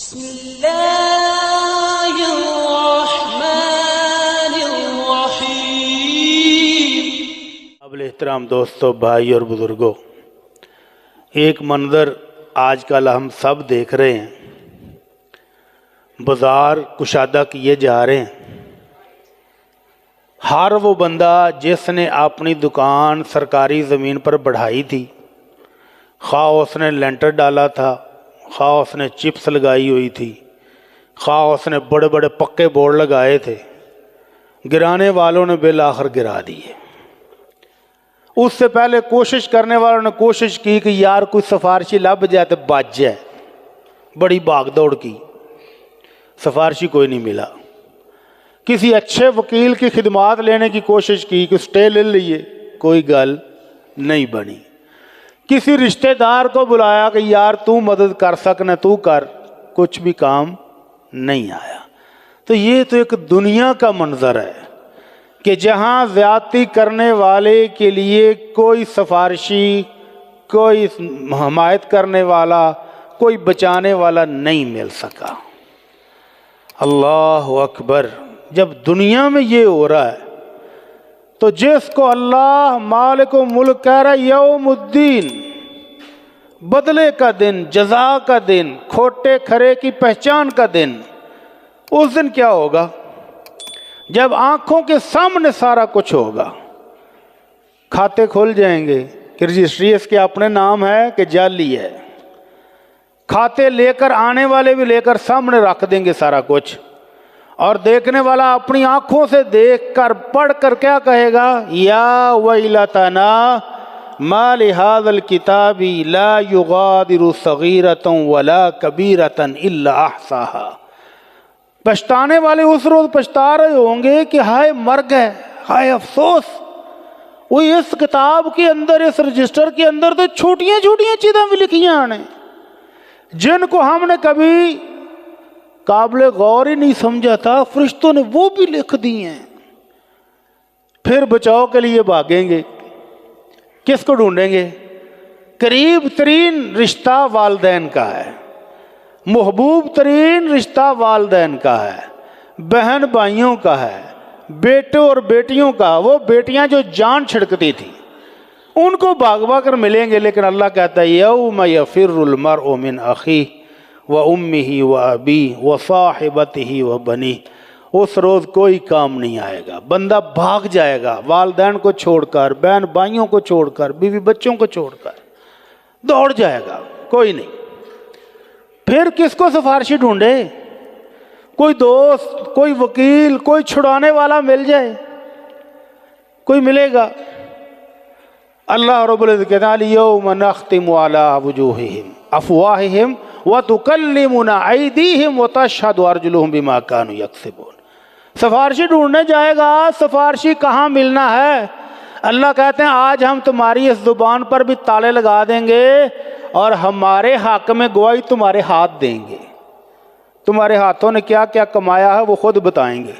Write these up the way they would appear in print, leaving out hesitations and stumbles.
بسم اللہ الرحمن الرحیم۔ قابل احترام دوستو، بھائی اور بزرگوں، ایک منظر آج کل ہم سب دیکھ رہے ہیں، بازار کشادہ کیے جا رہے ہیں۔ ہر وہ بندہ جس نے اپنی دکان سرکاری زمین پر بڑھائی تھی، خواہ اس نے لینٹر ڈالا تھا، خواہ اس نے چپس لگائی ہوئی تھی، خواہ اس نے بڑے بڑے پکے بورڈ لگائے تھے، گرانے والوں نے بالآخر گرا دیے۔ اس سے پہلے کوشش کرنے والوں نے کوشش کی کہ یار کوئی سفارشی لب جائے تو بچ جائے، بڑی بھاگ دوڑ کی، سفارشی کوئی نہیں ملا۔ کسی اچھے وکیل کی خدمات لینے کی کوشش کی کہ سٹے لے لیے، کوئی گل نہیں بنی۔ کسی رشتہ دار کو بلایا کہ یار تو مدد کر سکنا تو کر، کچھ بھی کام نہیں آیا۔ تو یہ تو ایک دنیا کا منظر ہے کہ جہاں زیادتی کرنے والے کے لیے کوئی سفارشی، کوئی حمایت کرنے والا، کوئی بچانے والا نہیں مل سکا۔ اللہ اکبر! جب دنیا میں یہ ہو رہا ہے تو جس کو اللہ مالک و ملک کہہ رہا ہے یوم الدین، بدلے کا دن، جزا کا دن، کھوٹے کھرے کی پہچان کا دن، اس دن کیا ہوگا؟ جب آنکھوں کے سامنے سارا کچھ ہوگا، کھاتے کھل جائیں گے کہ رجسٹری اس کے اپنے نام ہے کہ جعلی ہے، کھاتے لے کر آنے والے بھی لے کر سامنے رکھ دیں گے سارا کچھ، اور دیکھنے والا اپنی آنکھوں سے دیکھ کر پڑھ کر کیا کہے گا؟ یا ویلتنا ما لہذا الکتاب لا یغادر صغیرۃ ولا کبیرۃ الا احصاها۔ پچھتانے والے اس روز پچھتا رہے ہوں گے کہ ہائے مر گئے، ہائے افسوس، وہ اس کتاب کے اندر، اس رجسٹر کے اندر تو چھوٹیاں چھوٹیاں چیزیں بھی لکھیاں ہیں جن کو ہم نے کبھی قابل غور ہی نہیں سمجھا تھا، فرشتوں نے وہ بھی لکھ دی ہیں۔ پھر بچاؤ کے لیے بھاگیں گے، کس کو ڈھونڈیں گے؟ قریب ترین رشتہ والدین کا ہے، محبوب ترین رشتہ والدین کا ہے، بہن بھائیوں کا ہے، بیٹوں اور بیٹیوں کا، وہ بیٹیاں جو جان چھڑکتی تھی ان کو بھاگ کر ملیں گے۔ لیکن اللہ کہتا ہے یوم یفر المرء من اخیہ وامہ وابیہ وصاحبتہ وبنیہ۔ اس روز کوئی کام نہیں آئے گا، بندہ بھاگ جائے گا، والدین کو چھوڑ کر، بہن بھائیوں کو چھوڑ کر، بیوی بچوں کو چھوڑ کر دوڑ جائے گا، کوئی نہیں۔ پھر کس کو سفارشی ڈھونڈے؟ کوئی دوست، کوئی وکیل، کوئی چھڑانے والا مل جائے، کوئی ملے گا؟ اللہ رب العزت کہتے ہیں الیوم نختم علی وجوہہم افواہہم وتکلمنا ایدیہم وتشہد ارجلہم بما کانوا یکسبون۔ سفارشی ڈھونڈنے جائے گا، سفارشی کہاں ملنا ہے؟ اللہ کہتے ہیں آج ہم تمہاری اس زبان پر بھی تالے لگا دیں گے اور ہمارے حق میں گواہی تمہارے ہاتھ دیں گے۔ تمہارے ہاتھوں نے کیا کیا کمایا ہے وہ خود بتائیں گے،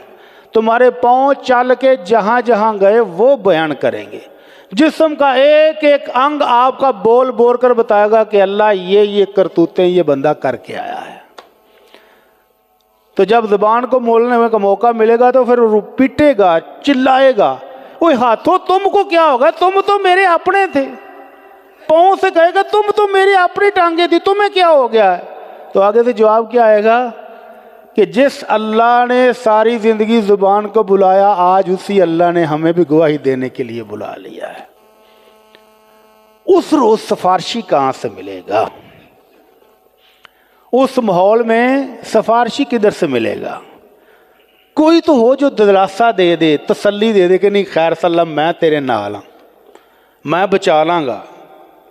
تمہارے پاؤں چل کے جہاں جہاں گئے وہ بیان کریں گے، جسم کا ایک ایک انگ آپ کا بول بول کر بتائے گا کہ اللہ یہ کرتوتیں یہ بندہ کر کے آیا ہے۔ تو جب زبان کو مولنے کا موقع ملے گا تو پھر پیٹے گا، چلائے گا، اوہ ہاتھوں تم کو کیا ہوگا، تم تو میرے اپنے تھے۔ پاؤں سے کہے گا تم تو میری اپنی ٹانگیں تھی، تمہیں کیا ہو گیا ہے؟ تو آگے سے جواب کیا آئے گا کہ جس اللہ نے ساری زندگی زبان کو بلایا، آج اسی اللہ نے ہمیں بھی گواہی دینے کے لیے بلا لیا ہے۔ اس روز سفارشی کہاں سے ملے گا؟ اس ماحول میں سفارشی کدھر سے ملے گا؟ کوئی تو ہو جو دلاسا دے دے، تسلی دے دے کہ نہیں خیر سلام میں تیرے نال ہوں، میں بچا لاں گا۔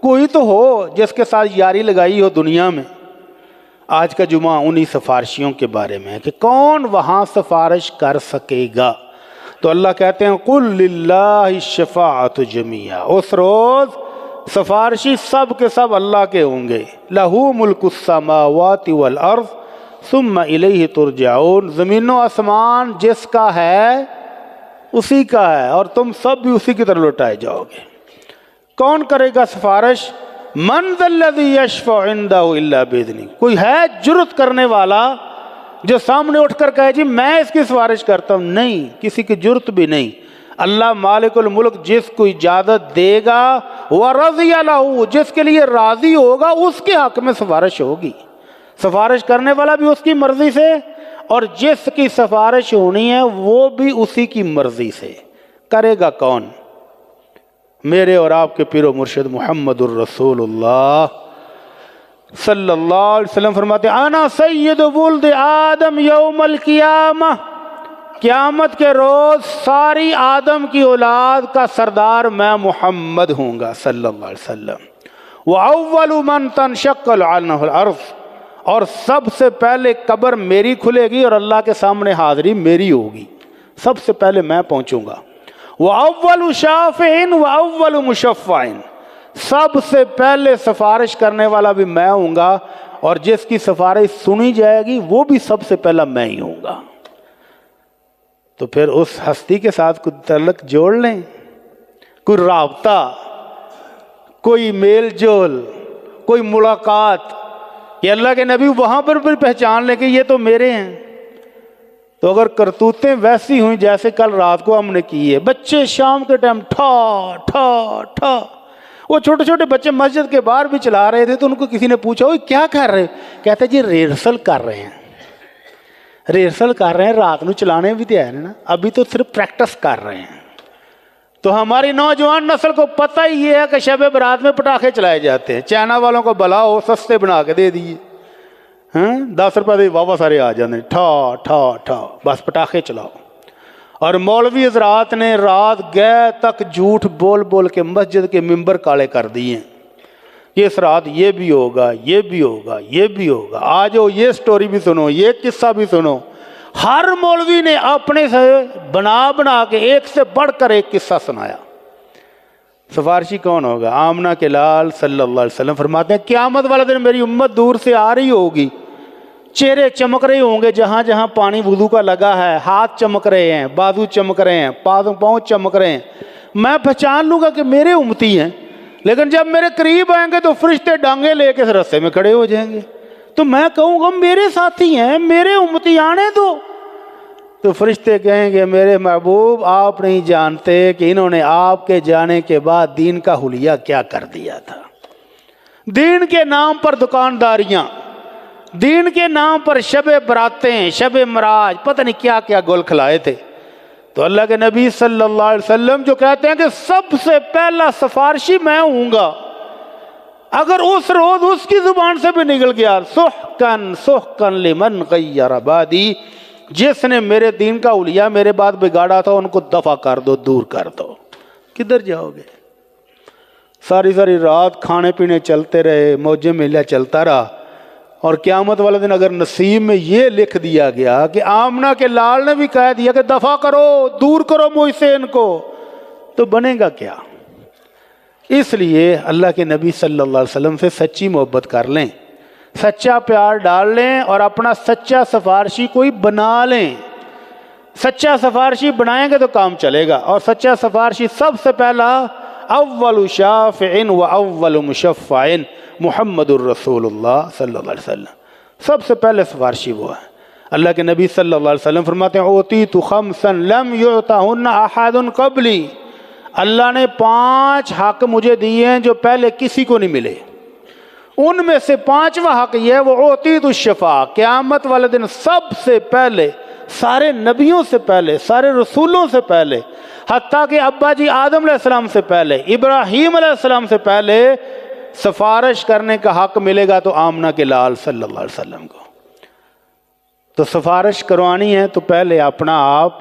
کوئی تو ہو جس کے ساتھ یاری لگائی ہو دنیا میں۔ آج کا جمعہ انہی سفارشیوں کے بارے میں ہے کہ کون وہاں سفارش کر سکے گا۔ تو اللہ کہتے ہیں قل للہ الشفاعۃ جمیعا، اس روز سفارشی سب کے سب اللہ کے ہوں گے۔ لہ ملک السماوات والارض ثم الیہ ترجعون، زمین و آسمان جس کا ہے اسی کا ہے اور تم سب بھی اسی کی طرف لوٹائے جاؤ گے۔ کون کرے گا سفارش؟ من ذا الذی یشفع عندہ الا باذنہ، کوئی ہے جرت کرنے والا جو سامنے اٹھ کر کہے جی میں اس کی سفارش کرتا ہوں؟ نہیں، کسی کی جرت بھی نہیں۔ اللہ مالک الملک جس کو اجازت دے گا وَرَضِيَ لَهُ، جس کے لیے راضی ہوگا اس کے حق میں سفارش ہوگی۔ سفارش کرنے والا بھی اس کی مرضی سے، اور جس کی سفارش ہونی ہے وہ بھی اسی کی مرضی سے۔ کرے گا کون؟ میرے اور آپ کے پیر و مرشد محمد الرسول اللہ صلی اللہ علیہ وسلم فرماتے ہیں انا سید ولد آدم یوم القیامہ، قیامت کے روز ساری آدم کی اولاد کا سردار میں محمد ہوں گا صلی اللہ علیہ وسلم۔ وَأَوَّلُ مَنْ تَنْشَقَّ عَنْهُ الْأَرْضُ، اور سب سے پہلے قبر میری کھلے گی اور اللہ کے سامنے حاضری میری ہوگی، سب سے پہلے میں پہنچوں گا۔ وَأَوَّلُ شَافِعٍ وَأَوَّلُ مُشَفَّعٍ، سب سے پہلے سفارش کرنے والا بھی میں ہوں گا، اور جس کی سفارش سنی جائے گی وہ بھی سب سے پہلا میں ہی ہوں گا۔ تو پھر اس ہستی کے ساتھ کوئی تعلق جوڑ لیں، کوئی رابطہ، کوئی میل جول، کوئی ملاقات، کہ اللہ کے نبی وہاں پر بھی پہچان لیں کہ یہ تو میرے ہیں۔ تو اگر کرتوتیں ویسی ہوئیں جیسے کل رات کو ہم نے کی ہے، بچے شام کے ٹائم ٹھا ٹھا ٹھا، وہ چھوٹے چھوٹے بچے مسجد کے باہر بھی چلا رہے تھے تو ان کو کسی نے پوچھا وہ کیا کر رہے؟ کہتے جی ریہرسل کر رہے ہیں، ریہرسل کر رہے ہیں، رات کو چلانے بھی تیار ہیں نا، ابھی تو صرف پریکٹس کر رہے ہیں۔ تو ہماری نوجوان نسل کو پتہ ہی یہ ہے کہ شب برات میں پٹاخے چلائے جاتے ہیں، چائنا والوں کو بلاؤ سستے بنا کے دے دیے، 10 روپے دے واپس سارے آ جاتے ہیں، ٹھا ٹھا ٹھا، بس پٹاخے چلاؤ۔ اور مولوی حضرات نے رات گئے تک جھوٹ بول بول کے مسجد کے ممبر کالے کر دیے ہیں کہ اس رات یہ بھی ہوگا، یہ بھی ہوگا، یہ بھی ہوگا، آ جاؤ یہ سٹوری بھی سنو، یہ قصہ بھی سنو۔ ہر مولوی نے اپنے سے بنا کے ایک سے بڑھ کر ایک قصہ سنایا۔ سفارشی کون ہوگا؟ آمنہ کے لال صلی اللہ علیہ وسلم فرماتے ہیں قیامت والا دن میری امت دور سے آ رہی ہوگی، چہرے چمک رہے ہوں گے، جہاں جہاں پانی وضو کا لگا ہے، ہاتھ چمک رہے ہیں، بازو چمک رہے ہیں، پاؤں چمک رہے ہیں، میں پہچان لوں گا کہ میرے امتی ہیں۔ لیکن جب میرے قریب آئیں گے تو فرشتے ڈانگے لے کے رستے میں کھڑے ہو جائیں گے، تو میں کہوں گا میرے ساتھی ہیں، میرے امتی آنے دو۔ تو فرشتے کہیں گے میرے محبوب آپ نہیں جانتے کہ انہوں نے آپ کے جانے کے بعد دین کا حلیہ کیا کر دیا تھا۔ دین کے نام پر دکانداریاں، دین کے نام پر شب براتیں، شب معراج، پتہ نہیں کیا کیا گول کھلائے تھے۔ تو اللہ کے نبی صلی اللہ علیہ وسلم جو کہتے ہیں کہ سب سے پہلا سفارشی میں ہوں گا، اگر اس روز اس کی زبان سے بھی نکل گیا سحقن سحقن لمن غیر بعدی، جس نے میرے دین کا حلیہ میرے بعد بگاڑا تھا ان کو دفع کر دو، دور کر دو۔ کدھر جاؤ گے؟ ساری ساری رات کھانے پینے چلتے رہے، موج میلہ چلتا رہا، اور قیامت والے دن اگر نصیب میں یہ لکھ دیا گیا کہ آمنہ کے لال نے بھی کہہ دیا کہ دفع کرو، دور کرو مجھ سے ان کو، تو بنے گا کیا؟ اس لیے اللہ کے نبی صلی اللہ علیہ وسلم سے سچی محبت کر لیں، سچا پیار ڈال لیں، اور اپنا سچا سفارشی کوئی بنا لیں۔ سچا سفارشی بنائیں گے تو کام چلے گا، اور سچا سفارشی سب سے پہلا اول شافع و اول مشفع محمد الرسول اللہ صلی اللہ علیہ وسلم، سب سے پہلے سفارشی وہ ہے۔ اللہ کے نبی صلی اللہ علیہ وسلم فرماتے ہیں اوتیت خمسا لم یعطہن احد قبلی، اللہ نے 5 حق مجھے دیے ہیں جو پہلے کسی کو نہیں ملے، ان میں سے 5واں حق یہ ہے وہ اوتیت الشفاعہ، قیامت والے دن سب سے پہلے، سارے نبیوں سے پہلے، سارے رسولوں سے پہلے، حتیٰ کہ ابا جی آدم علیہ السلام سے پہلے، ابراہیم علیہ السلام سے پہلے سفارش کرنے کا حق ملے گا تو آمنہ کے لال صلی اللہ علیہ وسلم کو۔ تو سفارش کروانی ہے تو پہلے اپنا آپ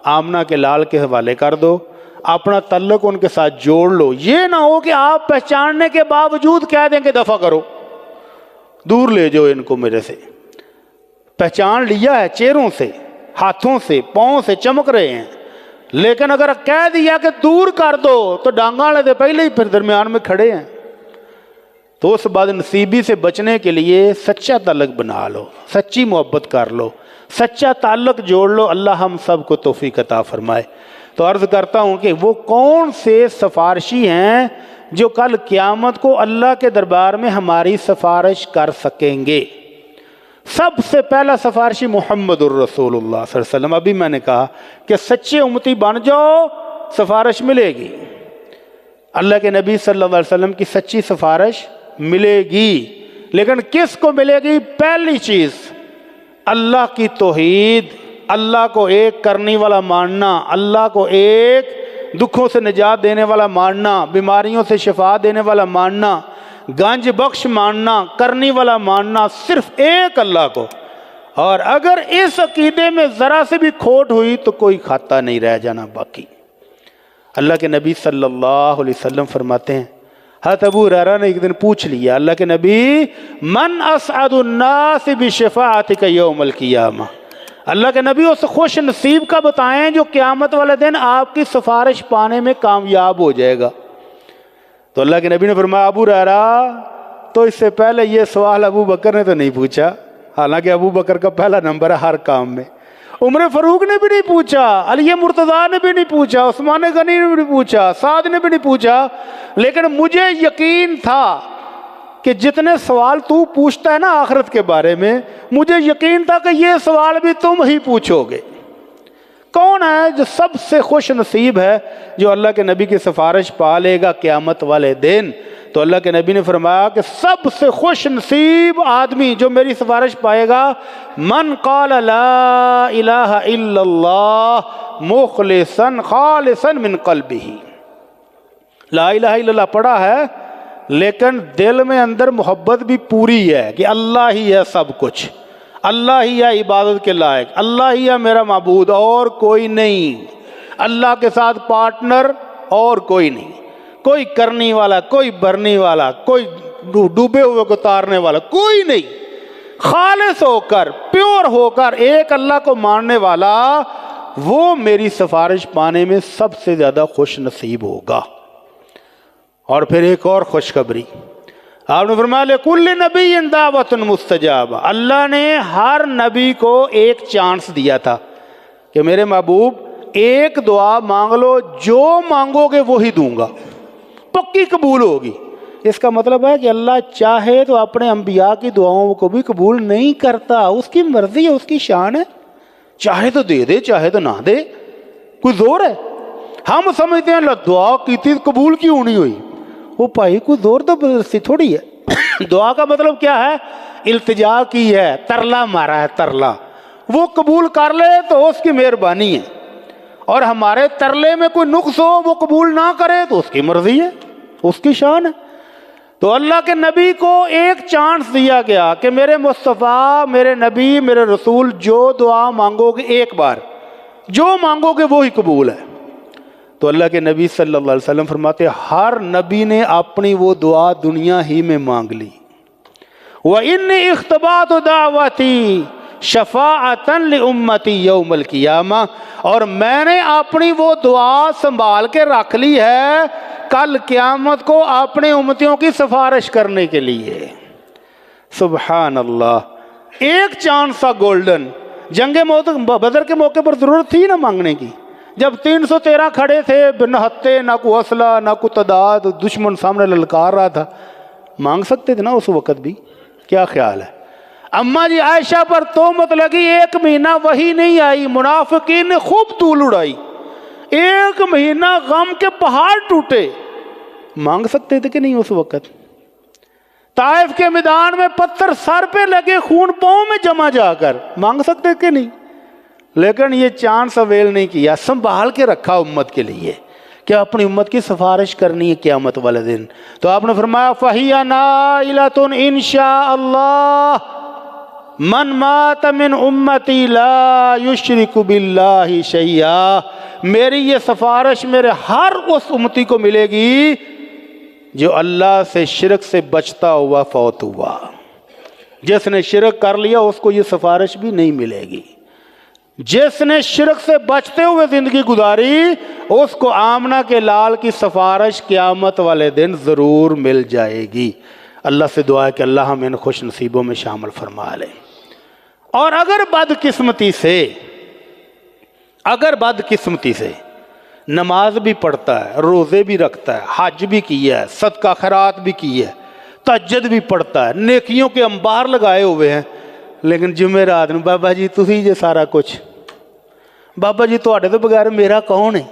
آمنہ کے لال کے حوالے کر دو، اپنا تعلق ان کے ساتھ جوڑ لو۔ یہ نہ ہو کہ آپ پہچاننے کے باوجود کہہ دیں کہ دفع کرو، دور لے جاؤ ان کو میرے سے۔ پہچان لیا ہے، چہروں سے، ہاتھوں سے، پاؤں سے چمک رہے ہیں، لیکن اگر کہہ دیا کہ دور کر دو تو ڈانگا والے دے پہلے ہی پھر درمیان میں کھڑے ہیں۔ تو اس بد نصیبی سے بچنے کے لیے سچا تعلق بنا لو، سچی محبت کر لو، سچا تعلق جوڑ لو۔ اللہ ہم سب کو توفیق عطا فرمائے۔ تو عرض کرتا ہوں کہ وہ کون سے سفارشی ہیں جو کل قیامت کو اللہ کے دربار میں ہماری سفارش کر سکیں گے۔ سب سے پہلا سفارشی محمد الرسول اللہ صلی اللہ علیہ وسلم۔ ابھی میں نے کہا کہ سچے امتی بن جاؤ، سفارش ملے گی، اللہ کے نبی صلی اللہ علیہ وسلم کی سچی سفارش ملے گی۔ لیکن کس کو ملے گی؟ پہلی چیز اللہ کی توحید، اللہ کو ایک کرنے والا ماننا، اللہ کو ایک دکھوں سے نجات دینے والا ماننا، بیماریوں سے شفا دینے والا ماننا، گنج بخش ماننا، کرنے والا ماننا، صرف ایک اللہ کو۔ اور اگر اس عقیدے میں ذرا سے بھی کھوٹ ہوئی تو کوئی کھاتا نہیں رہ جانا باقی۔ اللہ کے نبی صلی اللہ علیہ وسلم فرماتے ہیں، حضرت ابو ہریرہ نے ایک دن پوچھ لیا اللہ کے نبی، من اسعد الناس بشفاعتک یوم القیامہ، اللہ کے نبی اس خوش نصیب کا بتائیں جو قیامت والے دن آپ کی سفارش پانے میں کامیاب ہو جائے گا۔ تو اللہ کے نبی نے فرمایا، ابو ہریرہ تو اس سے پہلے یہ سوال ابو بکر نے تو نہیں پوچھا، حالانکہ ابو بکر کا پہلا نمبر ہے ہر کام میں۔ عمر فاروق نے بھی نہیں پوچھا، علی مرتضیٰ نے بھی نہیں پوچھا، عثمان غنی نے بھی نہیں پوچھا، سعد نے بھی نہیں پوچھا، لیکن مجھے یقین تھا کہ جتنے سوال تو پوچھتا ہے نا آخرت کے بارے میں، مجھے یقین تھا کہ یہ سوال بھی تم ہی پوچھو گے۔ کون ہے جو سب سے خوش نصیب ہے جو اللہ کے نبی کی سفارش پا لے گا قیامت والے دن؟ تو اللہ کے نبی نے فرمایا کہ سب سے خوش نصیب آدمی جو میری سفارش پائے گا، من قال لا الہ الا اللہ مخلصا خالصا من قلبہ، لا الہ الا اللہ پڑھا ہے لیکن دل میں اندر محبت بھی پوری ہے کہ اللہ ہی ہے سب کچھ، اللہ ہی ہے عبادت کے لائق، اللہ ہی ہے میرا معبود اور کوئی نہیں، اللہ کے ساتھ پارٹنر اور کوئی نہیں، کوئی کرنے والا، کوئی بھرنے والا، کوئی ڈوبے ہوئے کو تارنے والا، کوئی نہیں۔ خالص ہو کر، پیور ہو کر ایک اللہ کو ماننے والا، وہ میری سفارش پانے میں سب سے زیادہ خوش نصیب ہوگا۔ اور پھر ایک اور خوشخبری آپ نے فرمایا، لِكُلِّ نَبِيٍّ دَعْوَةٌ مُسْتَجَابَةٌ، اللہ نے ہر نبی کو ایک چانس دیا تھا کہ میرے محبوب ایک دعا مانگ لو، جو مانگو گے وہی دوں گا، پکی قبول ہوگی۔ اس کا مطلب ہے کہ اللہ چاہے تو اپنے انبیاء کی دعاؤں کو بھی قبول نہیں کرتا، اس کی مرضی ہے، اس کی شان ہے، چاہے تو دے دے چاہے تو نہ دے، کوئی زور ہے؟ ہم سمجھتے ہیں اللہ دعا کی تھی قبول کیوں نہیں ہوئی؟ وہ بھائی کوئی زور زبردستی تھوڑی ہے۔ دعا کا مطلب کیا ہے؟ التجا کی ہے، ترلا مارا ہے، ترلا، وہ قبول کر لے تو اس کی مہربانی ہے، اور ہمارے ترلے میں کوئی نقص ہو وہ قبول نہ کرے تو اس کی مرضی ہے، اس کی شان ہے۔ تو اللہ کے نبی کو ایک چانس دیا گیا کہ میرے مصطفیٰ، میرے نبی، میرے رسول، جو دعا مانگو گے ایک بار، جو مانگو گے وہی قبول ہے۔ تو اللہ کے نبی صلی اللہ علیہ وسلم فرماتے ہر نبی نے اپنی وہ دعا دنیا ہی میں مانگ لی۔ وَإِنِّي اخْتَبَأْتُ دَعْوَتِي شَفَاعَةً لِأُمَّتِي يَوْمَ الْقِيَامَةِ، اور میں نے اپنی وہ دعا سنبھال کے رکھ لی ہے کل قیامت کو اپنے امتیوں کی سفارش کرنے کے لیے۔ سبحان اللہ، ایک چانس تھا گولڈن۔ جنگ بدر کے موقع پر ضرورت تھی نا مانگنے کی، جب 313 کھڑے تھے، نہ ہتھے، نہ کوئی اسلحہ، نہ کوئی تعداد، دشمن سامنے للکار رہا تھا، مانگ سکتے تھے نا اس وقت بھی۔ کیا خیال ہے؟ اماں جی عائشہ پر تہمت لگی، 1 مہینہ وہی نہیں آئی، منافقین نے خوب طول اڑائی، 1 مہینہ غم کے پہاڑ ٹوٹے، مانگ سکتے تھے کہ نہیں اس وقت؟ طائف کے میدان میں پتھر سر پہ لگے، خون پاؤں میں جمع جا کر، مانگ سکتے کہ نہیں؟ لیکن یہ چانس اویل نہیں کیا، سنبھال کے رکھا امت کے لیے کہ اپنی امت کی سفارش کرنی ہے قیامت والے دن۔ تو آپ نے فرمایا فَهِيَ نَائِلَةٌ إِن شَاءَ اللَّهُ مَنْ مَاتَ مِنْ أُمَّتِي لَا يُشْرِكُ بِاللَّهِ شَيْئًا، میری یہ سفارش میرے ہر اس امتی کو ملے گی جو اللہ سے شرک سے بچتا ہوا فوت ہوا۔ جس نے شرک کر لیا اس کو یہ سفارش بھی نہیں ملے گی، جس نے شرک سے بچتے ہوئے زندگی گزاری اس کو آمنہ کے لال کی سفارش قیامت والے دن ضرور مل جائے گی۔ اللہ سے دعا ہے کہ اللہ ہمیں ان خوش نصیبوں میں شامل فرما لے۔ اور اگر بدقسمتی سے نماز بھی پڑھتا ہے، روزے بھی رکھتا ہے، حج بھی کیا ہے، صدقہ خیرات بھی کی ہے، تہجد بھی پڑھتا ہے، نیکیوں کے انبار لگائے ہوئے ہیں، لیکن جمعرات میں بابا جی تسی جے سارا کچھ، بابا جی تواڈے تو بغیر میرا کون ہے،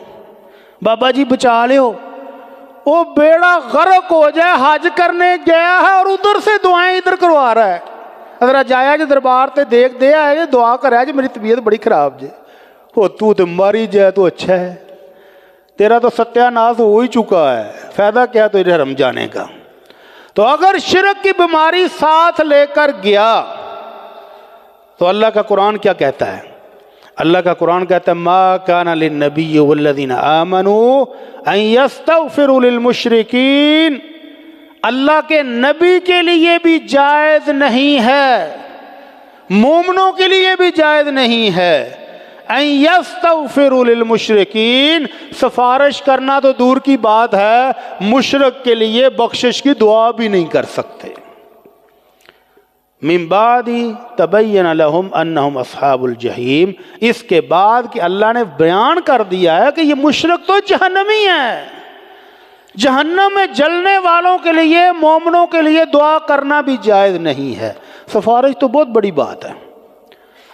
بابا جی بچا لیو۔ وہ بیڑا غرق ہو جائے، حج کرنے گیا ہے اور ادھر سے دعائیں ادھر کروا رہا ہے، ذرا جایا جی دربار تے دیکھ دے آئے جی، دعا کرا جی میری طبیعت بڑی خراب جی، وہ تو ماری جائے تو اچھا ہے، تیرا تو ستیہ ناس ہو ہی چکا ہے، فائدہ کیا تجھے حرم جانے کا۔ تو اگر شرک کی بیماری ساتھ لے کر گیا تو اللہ کا قرآن کیا کہتا ہے؟ اللہ کا قرآن کہتا ہے ما کان للنبی والذین آمنوا ان یستغفروا للمشرکین، اللہ کے نبی کے لیے بھی جائز نہیں ہے، مومنوں کے لیے بھی جائز نہیں ہے، ان یستغفروا للمشرکین، سفارش کرنا تو دور کی بات ہے، مشرک کے لیے بخشش کی دعا بھی نہیں کر سکتے۔ من بعد تبین لہم انہم اصحاب الجحیم، اس کے بعد کہ اللہ نے بیان کر دیا ہے کہ یہ مشرک تو جہنمی ہے، جہنم میں جلنے والوں کے لیے، مومنوں کے لیے دعا کرنا بھی جائز نہیں ہے۔ سفارش تو بہت بڑی بات ہے۔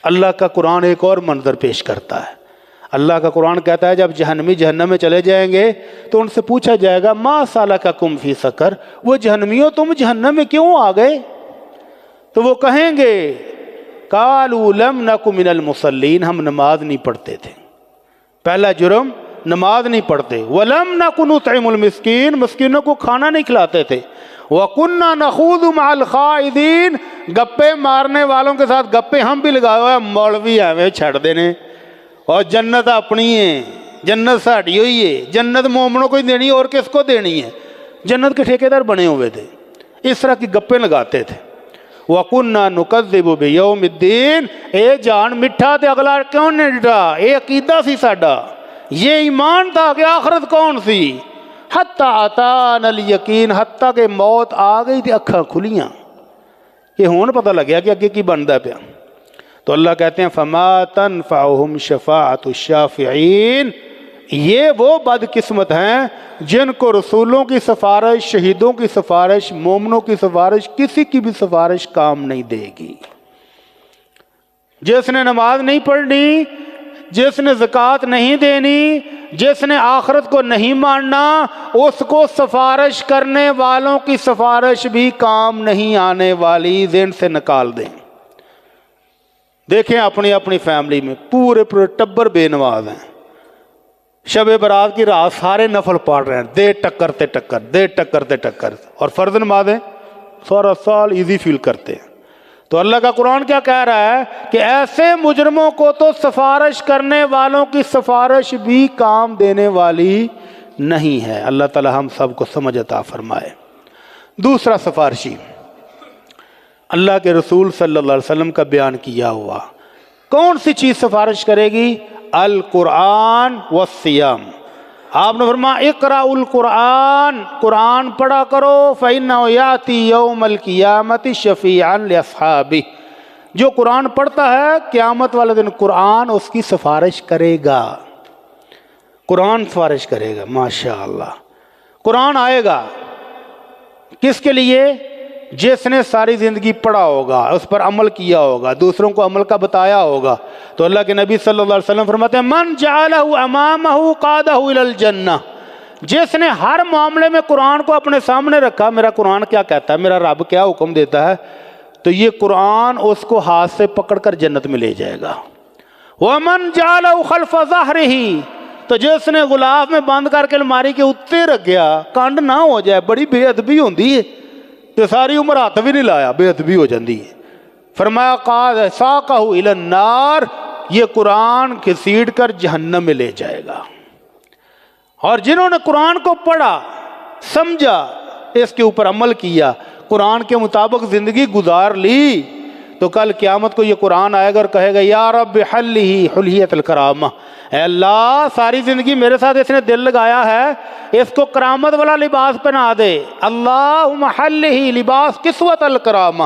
اللہ کا قرآن ایک اور منظر پیش کرتا ہے، اللہ کا قرآن کہتا ہے جب جہنمی جہنم میں چلے جائیں گے تو ان سے پوچھا جائے گا ما سلککم فی سقر، وہ جہنمیوں تم جہنم میں کیوں آ گئے؟ تو وہ کہیں گے قالوا لم نک من المصلین، ہم نماز نہیں پڑھتے تھے، پہلا جرم نماز نہیں پڑھتے، ولم نک نطعم المسکین، مسکینوں کو کھانا نہیں کھلاتے تھے، وَكُنَّا نَخُوضُ مَعَ الْخَائِضِينَ، گپے مارنے والوں کے ساتھ گپے ہم بھی لگائے ہوئے، مولوی ہمیں چھڑ دینے، اور جنت اپنی ہے، جنت ساڑی ہوئی ہے، جنت مومنوں کو ہی دینی اور کس کو دینی ہے، جنت کے ٹھیکیدار بنے ہوئے تھے، اس طرح کی گپے لگاتے تھے۔ وَكُنَّا نُكَذِّبُ بِيَوْمِ الدِّينِ، اے جان مٹھا تے اگلا کیوں نہیں ڈٹا، اے عقیدہ سی ساڈا، یہ ایمان تھا کہ آخرت کون سی، حتیٰ اتانا الیقین، حتیٰ کہ موت آ گئی تھی اکھاں کھلیاں، یہ ہون پتہ لگیا کہ اگے کی بندا پیا۔ تو اللہ کہتے ہیں فما تنفعہم شفاعت الشافعین، یہ وہ بدقسمت ہیں جن کو رسولوں کی سفارش، شہیدوں کی سفارش، مومنوں کی سفارش، کسی کی بھی سفارش کام نہیں دے گی۔ جس نے نماز نہیں پڑھنی، جس نے زکوٰۃ نہیں دینی، جس نے آخرت کو نہیں ماننا، اس کو سفارش کرنے والوں کی سفارش بھی کام نہیں آنے والی، ذہن سے نکال دیں۔ دیکھیں اپنی اپنی فیملی میں پورے ٹبر بے نماز ہیں، شب برات کی رات سارے نفل پڑھ رہے ہیں، دے ٹکر تے ٹکر، دے ٹکر تے ٹکر، اور فرض نمازیں سارا سال ایزی فیل کرتے ہیں۔ تو اللہ کا قرآن کیا کہہ رہا ہے کہ ایسے مجرموں کو تو سفارش کرنے والوں کی سفارش بھی کام دینے والی نہیں ہے۔ اللہ تعالی ہم سب کو سمجھ عطا فرمائے۔ دوسرا سفارشی اللہ کے رسول صلی اللہ علیہ وسلم کا بیان کیا ہوا، کون سی چیز سفارش کرے گی؟ القرآن والصیام۔ آپ نے فرمایا اقرأوا القرآن، قرآن پڑھا کرو، فإنہ یأتی یوم القیامۃ شفیعا لأصحابہ، جو قرآن پڑھتا ہے قیامت والے دن قرآن اس کی سفارش کرے گا، قرآن سفارش کرے گا۔ ماشاءاللہ، قرآن آئے گا کس کے لیے؟ جس نے ساری زندگی پڑھا ہوگا، اس پر عمل کیا ہوگا، دوسروں کو عمل کا بتایا ہوگا۔ تو اللہ کے نبی صلی اللہ علیہ وسلم فرماتے ہیں من جعلہ امامہ قادہ الی الجنہ، جس نے ہر معاملے میں قرآن کو اپنے سامنے رکھا، میرا قرآن کیا کہتا ہے، میرا رب کیا حکم دیتا ہے، تو یہ قرآن اس کو ہاتھ سے پکڑ کر جنت میں لے جائے گا۔ ومن جعلہ خلف ظہرہ، تو جس نے غلاف میں بند کر کے الماری کے اتنے رکھ گیا، کانڈ نہ ہو جائے، بڑی بے ادبی ہوندی ہے، تو ساری عمر ہاتھ بھی نہیں لایا، بے ادبی ہو جاندی ہے۔ فرمایا قاد ساقہ الی النار، یہ قرآن گھسیٹ کر جہنم میں لے جائے گا۔ اور جنہوں نے قرآن کو پڑھا، سمجھا، اس کے اوپر عمل کیا، قرآن کے مطابق زندگی گزار لی، تو کل قیامت کو یہ قرآن آئے گا اور کہے گا یا رب حلہ حلیۃ الکرامہ، اے اللہ ساری زندگی میرے ساتھ اس نے دل لگایا ہے، اس کو کرامت والا لباس پہنا دے، اللہم حلہ لباس کسوۃ الکرامہ،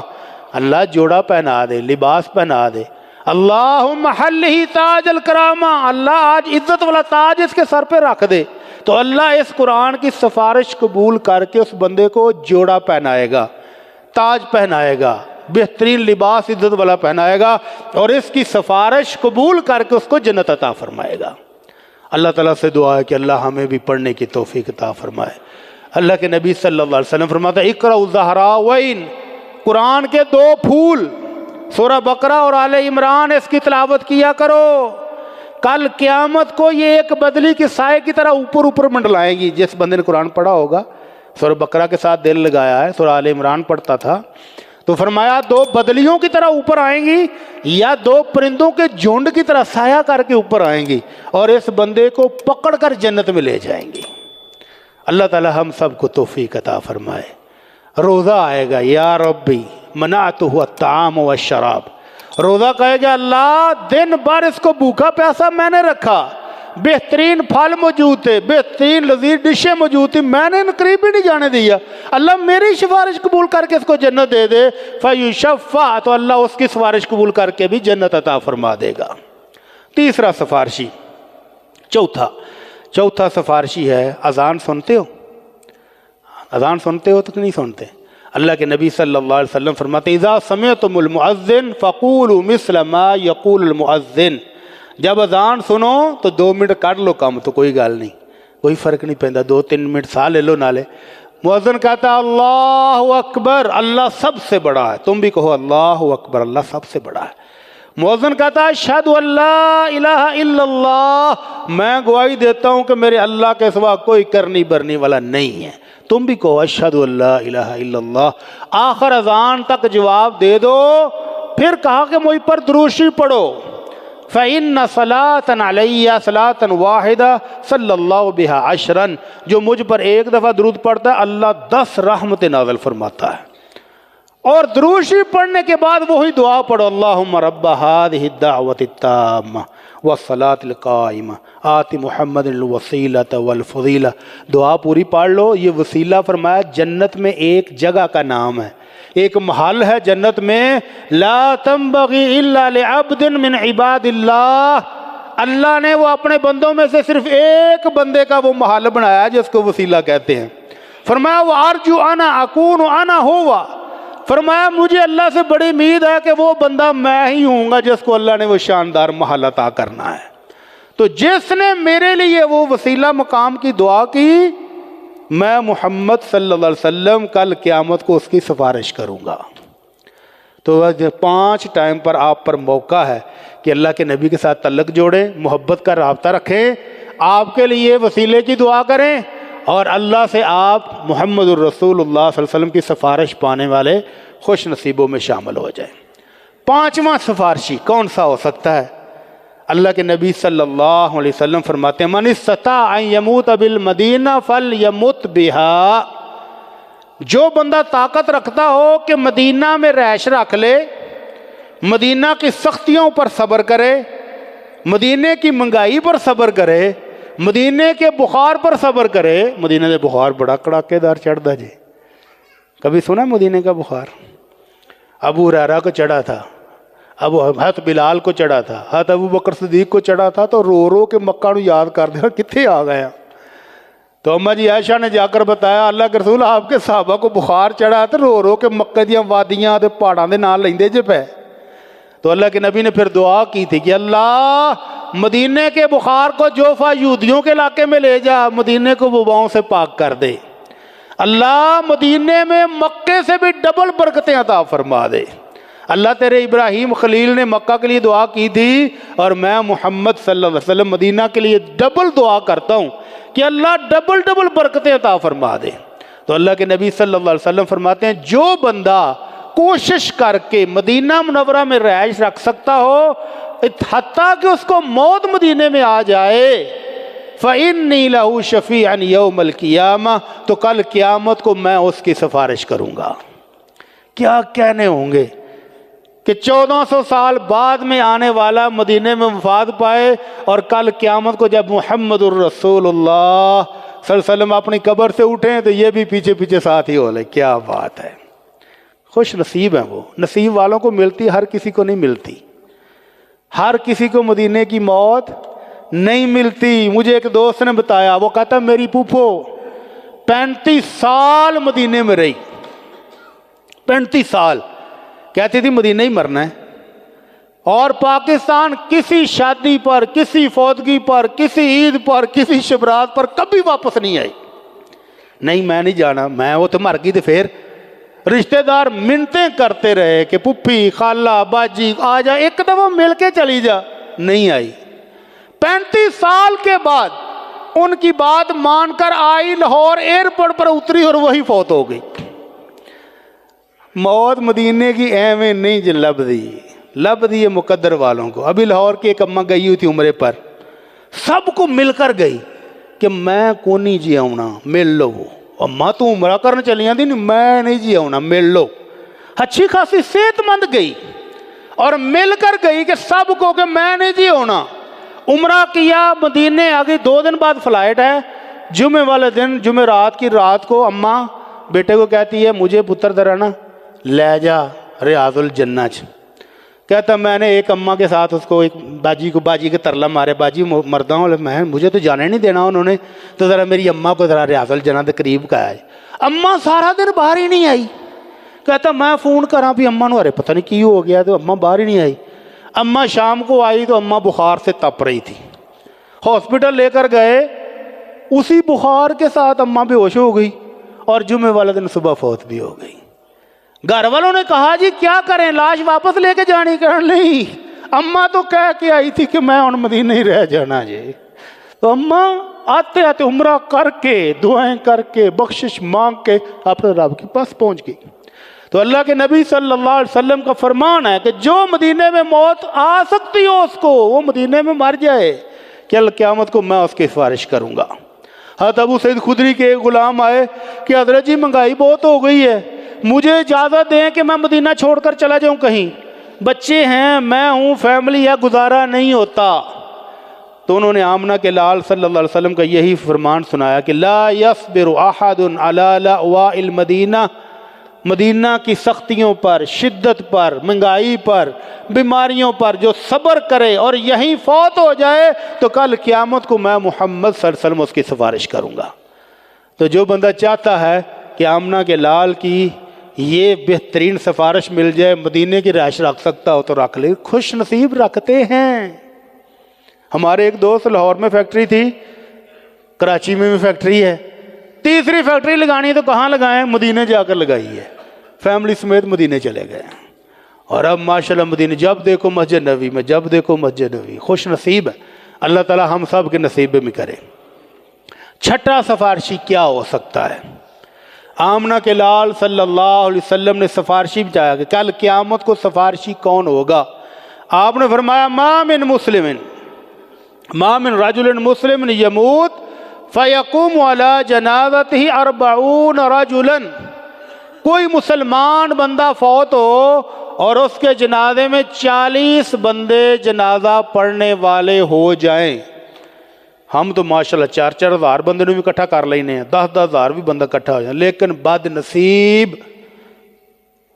اللہ جوڑا پہنا دے، لباس پہنا دے۔ اللہم حلہ تاج الکرامہ، اللہ آج عزت والا تاج اس کے سر پہ رکھ دے، تو اللہ اس قرآن کی سفارش قبول کر کے اس بندے کو جوڑا پہنائے گا، تاج پہنائے گا، بہترین لباس عزت والا پہنائے گا، اور اس کی سفارش قبول کر کے اس کو جنت عطا فرمائے گا۔ اللہ تعالیٰ سے دعا ہے کہ اللہ ہمیں بھی پڑھنے کی توفیق عطا فرمائے۔ اللہ کے نبی صلی اللہ علیہ وسلم فرماتا ہے اقرأ الزہراوین، قرآن کے 2 پھول سورہ بقرہ اور آل عمران، اس کی تلاوت کیا کرو، کل قیامت کو یہ ایک بدلی کے سائے کی طرح اوپر اوپر منڈلائیں گی۔ جس بندے نے قرآن پڑھا ہوگا، سورہ بقرہ کے ساتھ دل لگایا ہے، سورہ آل عمران پڑھتا تھا، تو فرمایا 2 بدلیوں کی طرح اوپر آئیں گی، یا 2 پرندوں کے جھنڈ کی طرح سایہ کر کے اوپر آئیں گی، اور اس بندے کو پکڑ کر جنت میں لے جائیں گی۔ اللہ تعالی ہم سب کو توفیق عطا فرمائے۔ روزہ آئے گا، یا ربی منعتہ الطعام والشراب، روزہ کہے گا اللہ دن بھر اس کو بھوکا پیاسا میں نے رکھا، بہترین پھل موجود تھے، بہترین لذیذ ڈشیں موجود تھی، میں نے ان قریب ہی نہیں جانے دیا، اللہ میری سفارش قبول کر کے اس کو جنت دے دے، فیشفع، تو اللہ اس کی سفارش قبول کر کے بھی جنت عطا فرما دے گا۔ تیسرا سفارشی، چوتھا سفارشی ہے اذان سنتے ہو؟ اذان سنتے ہو تو نہیں سنتے؟ اللہ کے نبی صلی اللہ علیہ وسلم فرماتے ہیں اذا سمعتم المؤذن فقولوا مثل ما یقول المؤذن، جب اذان سنو تو 2 منٹ کر لو کم، تو کوئی گل نہیں، کوئی فرق نہیں پہنتا، 2-3 منٹ سا لے لو نہ لے۔ مؤذن کہتا ہے اللہ اکبر، اللہ سب سے بڑا ہے، تم بھی کہو اللہ اکبر، اللہ سب سے بڑا ہے۔ مؤذن کہتا ہے اشہد ان لا الہ الا اللہ، میں گواہی دیتا ہوں کہ میرے اللہ کے سوا کوئی کرنی برنی والا نہیں ہے، تم بھی کہو اشہد ان لا الہ الا اللہ۔ آخر اذان تک جواب دے دو، پھر کہا کہ مجھ پر دروشی پڑھو، فَإِنَّ صَلَاةً عَلَيَّ صَلَاةً وَاحِدَةً صلی اللہ بہا عشرًا، جو مجھ پر ایک دفعہ درود پڑھتا ہے اللہ 10 رحمت نازل فرماتا ہے۔ اور دروشی پڑھنے کے بعد وہی دعا پڑھو، اللہم رب هذه الدعوة التامة والصلاة القائمة آت محمد الوسیلة والفضیلہ، دعا پوری پڑھ لو۔ یہ وسیلہ فرمایا جنت میں ایک جگہ کا نام ہے، ایک محل ہے جنت میں، لا تنبغی الا لعبد من عباد اللہ، اللہ نے وہ اپنے بندوں میں سے صرف ایک بندے کا وہ محل بنایا جس کو وسیلہ کہتے ہیں۔ فرمایا وَأَرْجُ أَنَا أَكُونُ أَنَا هُوَ، فرمایا مجھے اللہ سے بڑی امید ہے کہ وہ بندہ میں ہی ہوں گا جس کو اللہ نے وہ شاندار محل عطا کرنا ہے۔ تو جس نے میرے لیے وہ وسیلہ مقام کی دعا کی، میں محمد صلی اللہ علیہ وسلم کل قیامت کو اس کی سفارش کروں گا۔ تو 5 ٹائم پر آپ پر موقع ہے کہ اللہ کے نبی کے ساتھ تعلق جوڑیں، محبت کا رابطہ رکھیں، آپ کے لیے وسیلے کی دعا کریں، اور اللہ سے آپ محمد الرسول اللہ صلی اللہ علیہ وسلم کی سفارش پانے والے خوش نصیبوں میں شامل ہو جائیں۔ 5واں سفارشی کون سا ہو سکتا ہے؟ اللہ کے نبی صلی اللہ علیہ وسلم فرماتے ہیں من استطاع ان یموت بالمدینہ فلیمت بہا، جو بندہ طاقت رکھتا ہو کہ مدینہ میں رہائش رکھ لے، مدینہ کی سختیوں پر صبر کرے، مدینہ کی مہنگائی پر صبر کرے، مدینہ کے بخار پر صبر کرے۔ مدینہ کے بخار بڑا کڑاکے دار چڑھتا جی، کبھی سنا مدینہ کا بخار؟ ابو ہریرہ کو چڑھا تھا، حضرت بلال کو چڑھا تھا، حضرت ابو بکر صدیق کو چڑھا تھا، تو رو رو کے مکہ نو یاد کر دیا کتنے آ گئے۔ تو اماں جی عائشہ نے جا کر بتایا اللہ کے رسول آپ کے صحابہ کو بخار چڑھا تو رو رو کے مکہ دیاں وادیاں تے پہاڑاں دے نال لیندے جے پے۔ تو اللہ کے نبی نے پھر دعا کی تھی کہ اللہ مدینہ کے بخار کو جوفا یہودیوں کے علاقے میں لے جا، مدینہ کو وباؤں سے پاک کر دے، اللہ مدینہ میں مکے سے بھی ڈبل برکتیں عطا فرما دے۔ اللہ تیرے ابراہیم خلیل نے مکہ کے لیے دعا کی تھی، اور میں محمد صلی اللہ علیہ وسلم مدینہ کے لیے ڈبل دعا کرتا ہوں کہ اللہ ڈبل ڈبل برکتیں عطا فرما دے۔ تو اللہ کے نبی صلی اللہ علیہ وسلم فرماتے ہیں جو بندہ کوشش کر کے مدینہ منورہ میں رہائش رکھ سکتا ہو، حتیٰ کہ اس کو موت مدینہ میں آ جائے، فَإِنِّي لَهُ شَفِيعًا يَوْمَ الْقِيَامَةِ، تو کل قیامت کو میں اس کی سفارش کروں گا۔ کیا کہنے ہوں گے کہ 1400 سال بعد میں آنے والا مدینہ میں وفات پائے، اور کل قیامت کو جب محمد الرسول اللہ صلی اللہ علیہ وسلم اپنی قبر سے اٹھیں تو یہ بھی پیچھے پیچھے ساتھ ہی ہو لے۔ کیا بات ہے، خوش نصیب ہیں وہ، نصیب والوں کو ملتی، ہر کسی کو نہیں ملتی۔ ہر کسی کو مدینے کی موت نہیں ملتی. مجھے ایک دوست نے بتایا، وہ کہتا میری پھوپھو 35 سال مدینے میں رہی، 35 سال، کہتی تھی مدینہ ہی مرنا ہے. اور پاکستان کسی شادی پر، کسی فوتگی پر، کسی عید پر، کسی شبرات پر کبھی واپس نہیں آئی. نہیں میں نہیں جانا، میں وہ تو مر گئی. تو پھر رشتہ دار منتیں کرتے رہے کہ پھپھی، خالہ، باجی آ جا، ایک دفعہ مل کے چلی جا، نہیں آئی. 35 سال کے بعد ان کی بات مان کر آئی، لاہور ایئرپورٹ پر اتری اور وہی فوت ہو گئی. موت مدینے کی ایویں نہیں جو لب دی مقدر والوں کو. ابھی لاہور کی ایک اماں گئی ہوئی تھی عمرے پر، سب کو مل کر گئی کہ میں کو نہیں جی آؤنا، مل لو. وہ اماں تو عمرہ کرنے چلی جاتی، نہیں میں نہیں جی آؤنا، مل لو. اچھی خاصی صحت مند گئی اور مل کر گئی کہ سب کو کہ میں نہیں جی آؤنا. عمرہ کیا، مدینے آ گئی. 2 دن بعد فلائٹ ہے، جمعے والے دن، جمعے رات کی رات کو اماں بیٹے کو کہتی ہے مجھے پتر ذرا نا لے جا ریاض الجنہ چ. کہتا میں نے ایک اماں کے ساتھ اس کو، ایک باجی کے ترلا مارے، باجی مردہ ہوں، میں مجھے تو جانے نہیں دینا انہوں نے، تو ذرا میری اماں کو ذرا ریاض الجنہ کے قریب کا ہے. اماں سارا دن باہر ہی نہیں آئی. کہتا میں فون کراں بھی اماں نو، ارے پتہ نہیں کی ہو گیا، تو اماں باہر ہی نہیں آئی. اماں شام کو آئی تو اماں بخار سے تپ رہی تھی. ہاسپٹل لے کر گئے، اسی بخار کے ساتھ اماں بے ہوش ہو گئی اور جمعے والے دن صبح فوت بھی ہو گئی. گھر والوں نے کہا جی کیا کریں، لاش واپس لے کے جانی؟ کہنے نہیں، اماں تو کہہ کے آئی تھی کہ میں ان مدینے ہی رہ جانا جی. تو اماں آتے آتے عمرہ کر کے، دعائیں کر کے، بخشش مانگ کے اپنے رب کے پاس پہنچ گئی. تو اللہ کے نبی صلی اللہ علیہ وسلم کا فرمان ہے کہ جو مدینے میں موت آ سکتی ہو اس کو، وہ مدینے میں مر جائے، کل قیامت کو میں اس کی سفارش کروں گا. حضرت ابو سعید خدری کے ایک غلام آئے کہ حضرت جی مہنگائی بہت ہو گئی ہے، مجھے اجازت دیں کہ میں مدینہ چھوڑ کر چلا جاؤں کہیں، بچے ہیں، میں ہوں، فیملی ہے، گزارا نہیں ہوتا. تو انہوں نے آمنہ کے لال صلی اللہ علیہ وسلم کا یہی فرمان سنایا کہ لا یصبر احد علی لأواء المدینہ، مدینہ کی سختیوں پر، شدت پر، مہنگائی پر، بیماریوں پر جو صبر کرے اور یہیں فوت ہو جائے تو کل قیامت کو میں محمد صلی اللہ علیہ وسلم اس کی سفارش کروں گا. تو جو بندہ چاہتا ہے کہ آمنہ کے لال کی یہ بہترین سفارش مل جائے، مدینے کی رہائش رکھ سکتا ہو تو رکھ لے، خوش نصیب رکھتے ہیں. ہمارے ایک دوست لاہور میں فیکٹری تھی، کراچی میں بھی فیکٹری ہے، تیسری فیکٹری لگانی ہے تو کہاں لگائیں؟ مدینے جا کر لگائی ہے. فیملی سمیت مدینے چلے گئے اور اب ماشاءاللہ مدینے جب دیکھو مسجد نبوی میں، جب دیکھو مسجد نبوی. خوش نصیب ہے. اللہ تعالی ہم سب کے نصیب میں کرے. چھٹا سفارشی کیا ہو سکتا ہے؟ آمنہ کے لال صلی اللہ علیہ وسلم نے سفارشی بتایا کہ کل قیامت کو سفارشی کون ہوگا. آپ نے فرمایا ما من رجل مسلم یموت فیقوم علی جنازتہ 40 رجلا، کوئی مسلمان بندہ فوت ہو اور اس کے جنازے میں 40 بندے جنازہ پڑھنے والے ہو جائیں. ہم تو ماشاءاللہ 4-4 ہزار بندے نے بھی اکٹھا کر لینے ہیں، 10-10 ہزار بھی بندہ اکٹھا ہو جائے، لیکن بد نصیب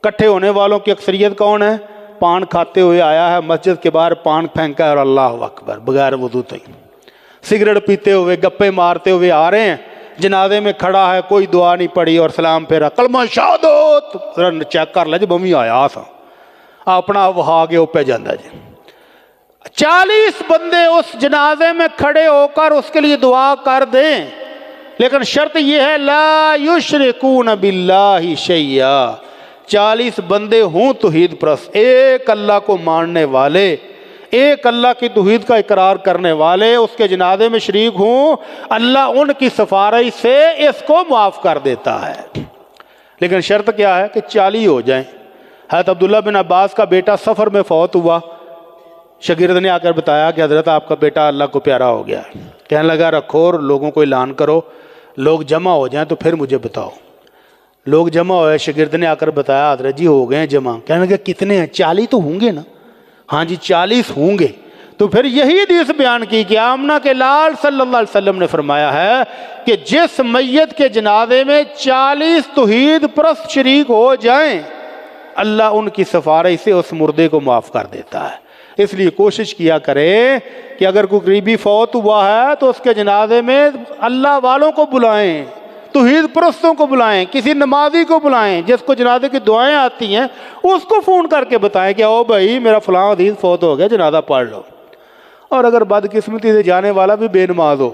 اکٹھے ہونے والوں کی اکثریت کون ہے؟ پان کھاتے ہوئے آیا ہے، مسجد کے باہر پان پھینکا ہے اور اللہ اکبر بغیر وضو تو ہی، سگریٹ پیتے ہوئے، گپے مارتے ہوئے آ رہے ہیں، جنازے میں کھڑا ہے، کوئی دعا نہیں پڑھی اور سلام پھیرا، کلمہ شہادت چیک کر لے جی بمی آیا سا اپنا وہا کے اوپے جاندہ جی. 40 بندے اس جنازے میں کھڑے ہو کر اس کے لیے دعا کر دیں، لیکن شرط یہ ہے لا یشرکون باللہ شیئا، 40 بندے ہوں توحید پرست، ایک اللہ کو ماننے والے، ایک اللہ کی توحید کا اقرار کرنے والے اس کے جنازے میں شریک ہوں، اللہ ان کی سفارش سے اس کو معاف کر دیتا ہے. لیکن شرط کیا ہے کہ 40 ہو جائیں. حضرت عبداللہ بن عباس کا بیٹا سفر میں فوت ہوا، شاگرد نے آ کر بتایا کہ حضرت آپ کا بیٹا اللہ کو پیارا ہو گیا. کہنے لگا رکھو اور لوگوں کو اعلان کرو، لوگ جمع ہو جائیں تو پھر مجھے بتاؤ. لوگ جمع ہوئے، شاگرد نے آ کر بتایا حضرت جی ہو گئے ہیں جمع. کہنے لگا کتنے ہیں؟ 40 تو ہوں گے نا؟ ہاں جی 40 ہوں گے. تو پھر یہی حدیث بیان کی کہ آمنہ کے لال صلی اللہ علیہ وسلم نے فرمایا ہے کہ جس میت کے جنازے میں 40 توحید پرست شریک ہو جائیں، اللہ ان کی سفارش سے اس مردے کو معاف کر دیتا ہے. اس لیے کوشش کیا کریں کہ اگر کوئی قریبی فوت ہوا ہے تو اس کے جنازے میں اللہ والوں کو بلائیں، توحید پرستوں کو بلائیں، کسی نمازی کو بلائیں، جس کو جنازے کی دعائیں آتی ہیں اس کو فون کر کے بتائیں کہ او بھائی میرا فلاں عزیز فوت ہو گیا، جنازہ پڑھ لو۔ اور اگر بدقسمتی سے جانے والا بھی بے نماز ہو،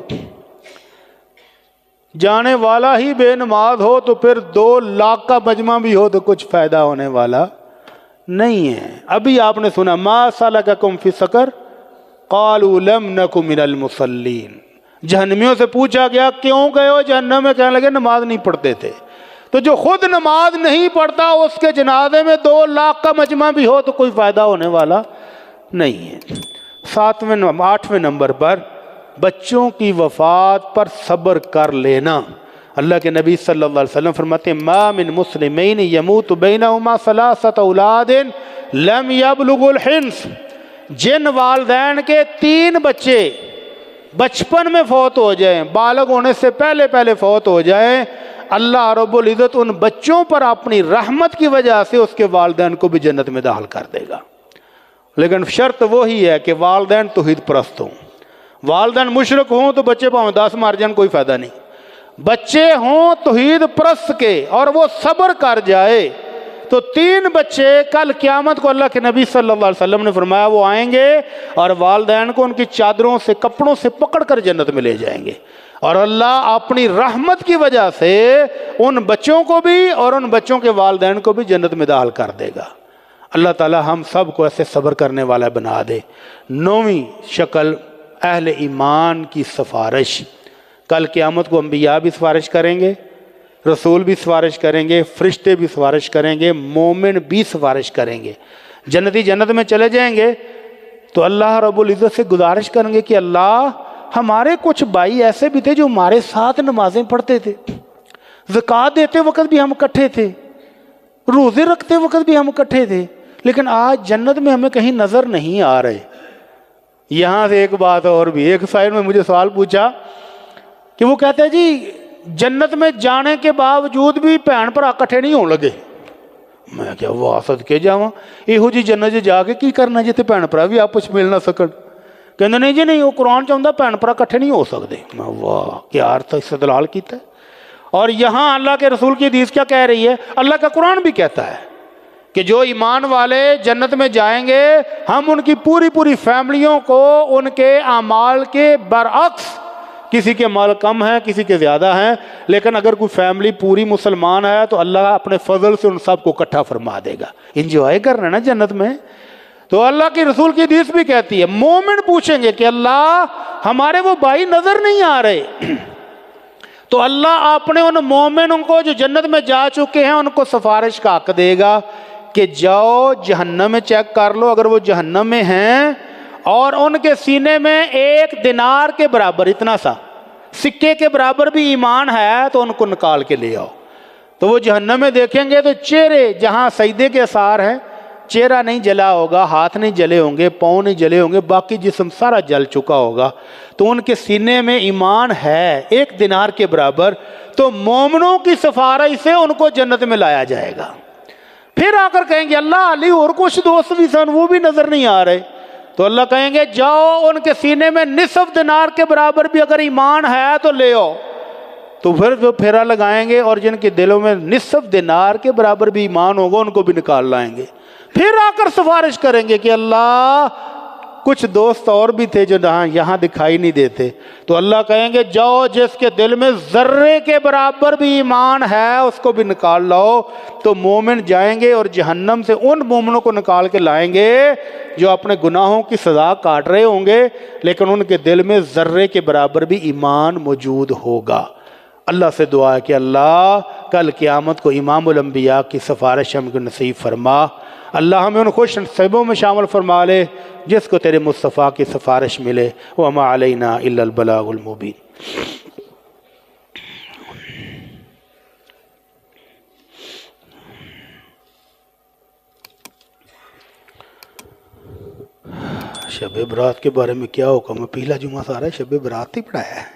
جانے والا ہی بے نماز ہو، تو پھر 2 لاکھ کا مجمع بھی ہو تو کچھ فائدہ ہونے والا نہیں ہے۔ ابھی آپ نے سنا ما سلککم فی سقر قالوا لم نک من المصلین، جہنمیوں سے پوچھا گیا کیوں گئے ہو جہنم میں، کہنے لگے نماز نہیں پڑھتے تھے۔ تو جو خود نماز نہیں پڑھتا اس کے جنازے میں 2 لاکھ کا مجمع بھی ہو تو کوئی فائدہ ہونے والا نہیں ہے۔ 8ویں نمبر پر بچوں کی وفات پر صبر کر لینا۔ اللہ کے نبی صلی اللہ علیہ وسلم فرماتے ہیں ما من مسلمین یموت بینہما 3 اولاد لم یبلغ الحنث، جن والدین کے 3 بچے بچپن میں فوت ہو جائیں، بالغ ہونے سے پہلے فوت ہو جائیں، اللہ رب العزت ان بچوں پر اپنی رحمت کی وجہ سے اس کے والدین کو بھی جنت میں داخل کر دے گا۔ لیکن شرط وہی ہے کہ والدین توحید پرست ہوں۔ والدین مشرک ہوں تو بچے پاؤں 10 مار جان، کوئی فائدہ نہیں۔ بچے ہوں توحید پرست کے اور وہ صبر کر جائے تو 3 بچے کل قیامت کو اللہ کے نبی صلی اللہ علیہ وسلم نے فرمایا وہ آئیں گے اور والدین کو ان کی چادروں سے کپڑوں سے پکڑ کر جنت میں لے جائیں گے، اور اللہ اپنی رحمت کی وجہ سے ان بچوں کو بھی اور ان بچوں کے والدین کو بھی جنت میں داخل کر دے گا۔ اللہ تعالی ہم سب کو ایسے صبر کرنے والا بنا دے۔ 9ویں شکل اہل ایمان کی سفارش۔ کل قیامت کو انبیاء بھی سفارش کریں گے، رسول بھی سفارش کریں گے، فرشتے بھی سفارش کریں گے، مومن بھی سفارش کریں گے۔ جنتی جنت میں چلے جائیں گے تو اللہ رب العزت سے گزارش کریں گے کہ اللہ ہمارے کچھ بھائی ایسے بھی تھے جو ہمارے ساتھ نمازیں پڑھتے تھے، زکوٰۃ دیتے وقت بھی ہم اکٹھے تھے، روزے رکھتے وقت بھی ہم اکٹھے تھے، لیکن آج جنت میں ہمیں کہیں نظر نہیں آ رہے۔ یہاں سے ایک بات اور بھی، ایک سائل میں مجھے سوال پوچھا کہ وہ کہتے ہیں جی جنت میں جانے کے باوجود بھی بھین بھرا اکٹھے نہیں ہون لگے۔ میں کیا وہ آسد کے جاواں یہو جی جنت جا کے کی کرنا جتے بھین بھرا بھی آپس مل نہ سکن؟ کہتے نہیں جی نہیں، وہ قرآن چاہتا بھین بھرا اکٹھے نہیں ہو سکتے۔ میں واہ کیا ارتھ استدلال کیتا ہے۔ اور یہاں اللہ کے رسول کی حدیث کیا کہہ رہی ہے؟ اللہ کا قرآن بھی کہتا ہے کہ جو ایمان والے جنت میں جائیں گے ہم ان کی پوری فیملیوں کو ان کے اعمال کے برعکس، کسی کے مال کم ہیں کسی کے زیادہ ہیں، لیکن اگر کوئی فیملی پوری مسلمان ہے تو اللہ اپنے فضل سے ان سب کو اکٹھا فرما دے گا۔ انجوائے کرنا نا جنت میں۔ تو اللہ کی رسول کی حدیث بھی کہتی ہے مومن پوچھیں گے کہ اللہ ہمارے وہ بھائی نظر نہیں آ رہے، تو اللہ اپنے ان مومنوں کو جو جنت میں جا چکے ہیں ان کو سفارش کا حق دے گا کہ جاؤ جہنم میں چیک کر لو، اگر وہ جہنم میں ہیں اور ان کے سینے میں 1 دینار کے برابر، اتنا سا سکے کے برابر بھی ایمان ہے تو ان کو نکال کے لے آؤ۔ تو وہ جہنم میں دیکھیں گے تو چہرے جہاں سجدے کے آثار ہیں، چہرہ نہیں جلا ہوگا، ہاتھ نہیں جلے ہوں گے، پاؤں نہیں جلے ہوں گے، باقی جسم سارا جل چکا ہوگا، تو ان کے سینے میں ایمان ہے 1 دینار کے برابر، تو مومنوں کی سفارش سے ان کو جنت میں لایا جائے گا۔ پھر آ کر کہیں گے اللہ علی اور کچھ دوست بھی سن وہ بھی نظر نہیں آ رہے، تو اللہ کہیں گے جاؤ ان کے سینے میں نصف دینار کے برابر بھی اگر ایمان ہے تو لے آؤ۔ تو پھر جو پھیرا لگائیں گے اور جن کے دلوں میں نصف دینار کے برابر بھی ایمان ہوگا ان کو بھی نکال لائیں گے۔ پھر آ کر سفارش کریں گے کہ اللہ کچھ دوست اور بھی تھے جو یہاں دکھائی نہیں دیتے، تو اللہ کہیں گے جاؤ جس کے دل میں ذرے کے برابر بھی ایمان ہے اس کو بھی نکال لاؤ۔ تو مومن جائیں گے اور جہنم سے ان مومنوں کو نکال کے لائیں گے جو اپنے گناہوں کی سزا کاٹ رہے ہوں گے لیکن ان کے دل میں ذرے کے برابر بھی ایمان موجود ہوگا۔ اللہ سے دعا ہے کہ اللہ کل قیامت کو امام الانبیاء کی سفارش ہم کو نصیب فرما۔ اللہ ہمیں ان خوش نصیبوں میں شامل فرما لے جس کو تیرے مصطفیٰ کی سفارش ملے۔ وما علینا الا البلاغ المبین۔ شب برات کے بارے میں کیا حکم ہے؟ پہلا جمعہ سارا شب برات ہی پڑھایا ہے۔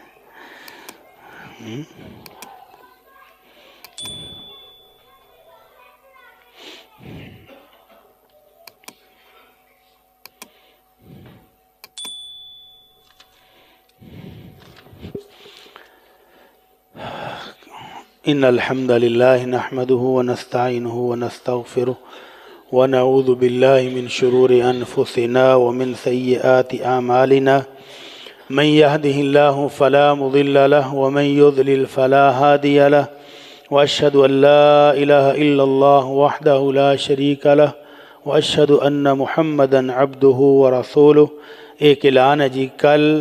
إن الحمد لله نحمده ونستعينه ونستغفره ونعوذ بالله من شرور أنفسنا ومن سيئات أعمالنا من يهده الله فلا مضل له ومن يضلل فلا هادي له وأشهد أن لا إله إلا الله وحده لا شريك له وأشهد أن محمدًا عبده ورسوله۔ ایک اعلان ہے جی، کل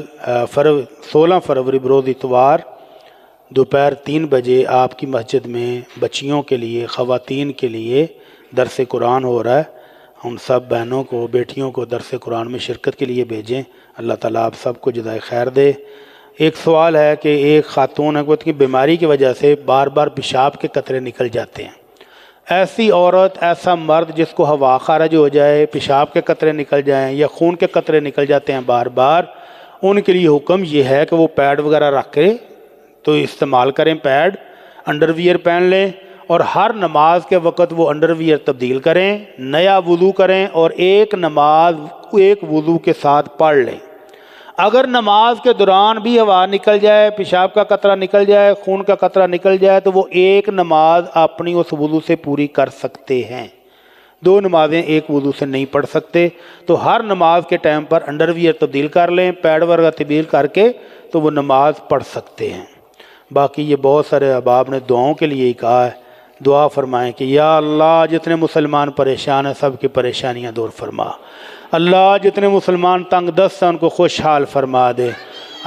16 فروری بروز اتوار دوپہر 3 بجے آپ کی مسجد میں بچیوں کے لیے، خواتین کے لیے درس قرآن ہو رہا ہے۔ ان سب بہنوں کو، بیٹیوں کو درس قرآن میں شرکت کے لیے بھیجیں۔ اللہ تعالیٰ آپ سب کو جزائے خیر دے۔ ایک سوال ہے کہ ایک خاتون ہے کو کی بیماری کی وجہ سے بار بار پیشاب کے قطرے نکل جاتے ہیں۔ ایسی عورت، ایسا مرد جس کو ہوا خارج ہو جائے، پیشاب کے قطرے نکل جائیں یا خون کے قطرے نکل جاتے ہیں بار بار، ان کے لیے حکم یہ ہے کہ وہ پیڈ وغیرہ رکھ کے تو استعمال کریں، پیڈ، انڈر ویئر پہن لیں، اور ہر نماز کے وقت وہ انڈر ویئر تبدیل کریں، نیا وضو کریں اور ایک نماز ایک وضو کے ساتھ پڑھ لیں۔ اگر نماز کے دوران بھی ہوا نکل جائے، پیشاب کا قطرہ نکل جائے، خون کا قطرہ نکل جائے، تو وہ ایک نماز اپنی اس وضو سے پوری کر سکتے ہیں۔ 2 نمازیں ایک وضو سے نہیں پڑھ سکتے، تو ہر نماز کے ٹائم پر انڈر ویئر تبدیل کر لیں، پیڈ وغیرہ تبدیل کر کے تو وہ نماز پڑھ سکتے ہیں۔ باقی یہ بہت سارے احباب نے دعاؤں کے لیے ہی کہا ہے، دعا فرمائیں کہ یا اللہ جتنے مسلمان پریشان ہیں سب کی پریشانیاں دور فرما، اللہ جتنے مسلمان تنگ دست ہیں ان کو خوشحال فرما دے،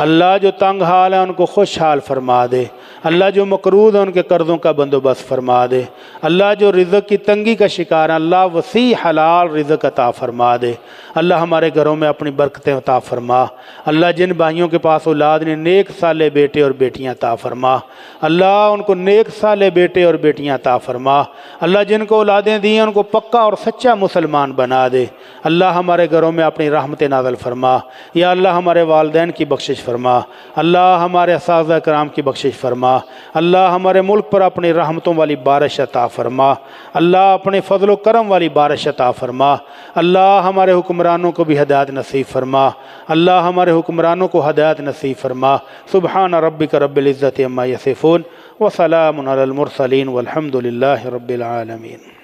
اللہ جو تنگ حال ہیں ان کو خوشحال فرما دے، اللہ جو مقروض ہیں ان کے قرضوں کا بندوبست فرما دے، اللہ جو رزق کی تنگی کا شکار ہیں اللہ وسیع حلال رزق عطا فرما دے، اللہ ہمارے گھروں میں اپنی برکتیں عطا فرما، اللہ جن بھائیوں کے پاس اولاد نے نیک صالح بیٹے اور بیٹیاں عطا فرما، اللہ ان کو نیک صالح بیٹے اور بیٹیاں عطا فرما، اللہ جن کو اولادیں دی ہیں ان کو پکا اور سچا مسلمان بنا دے، اللہ ہمارے گھروں میں اپنی رحمت نازل فرما، یا اللہ ہمارے والدین کی بخشش فرما، اللہ ہمارے اساتذہ کرام کی بخشش فرما، اللہ ہمارے ملک پر اپنی رحمتوں والی بارش عطا فرما، اللہ اپنے فضل و کرم والی بارش عطا فرما، اللہ ہمارے حکمرانوں کو بھی ہدایت نصیب فرما، اللہ ہمارے حکمرانوں کو ہدایت نصیب فرما۔ سبحان ربک رب العزت عما یصفون وسلام علی المرسلین والحمد للہ رب العالمین۔